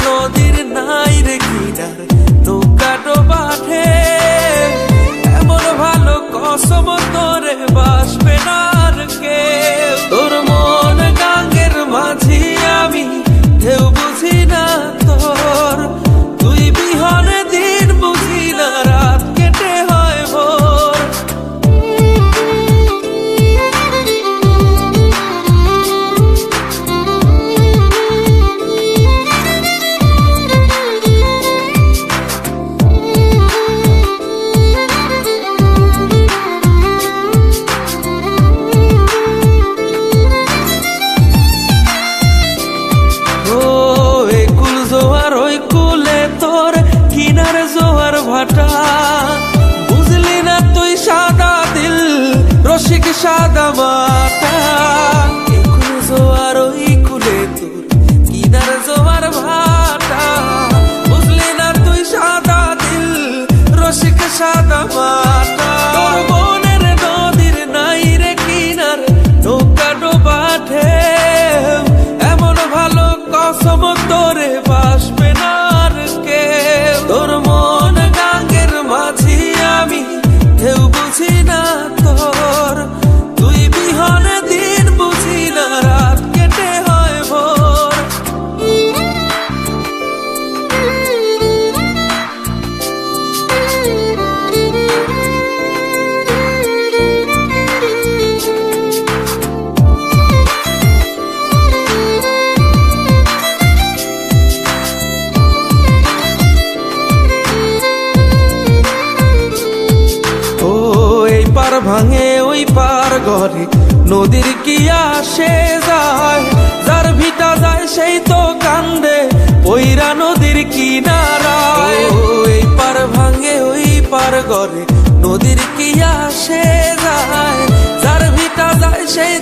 নদীর নাই রে কিনার নৌকা ডোবাঠে এমন ভালো কসম তোরে বাসবে না আর কেউ। তোর মন গাঙ্গের মাঝি আমি ঢেউ বুঝি না তোর, তুই বিহনে দিন বুঝি না রাত কেটে হয় ভোর। কিনারে জোয়ার ভাটা বুঝলি না তুই সাদা দিল রসিক সাদা মাটা। একুল জোয়ার ওই কুলে তোর কিনারে জোয়ার ভাটা বুঝলি না তুই সাদা দিল রসিক সাদা মাটা। তোর মনের নদীর নাই রে কিনার নৌকা ডোবাঠে এমন ভালো কসম তোরে বাসবে না আর কেউ। তোর মন গাঙ্গের মাঝি আমি ঢেউ বুঝি না তোর, তুই বিহনে দিন বুঝি না রাত কেটে হয় ভোর। পার ভাঙে ওই পার ঘরে নদীর কি আসে যায়, যার ভিটা যায় সেই তো কান্দে ওইরা নদীর কিনারায়। ওই পার ভাঙে ওই পার ঘরে নদীর কি আসে যায়, যার ভিটা যায় সেই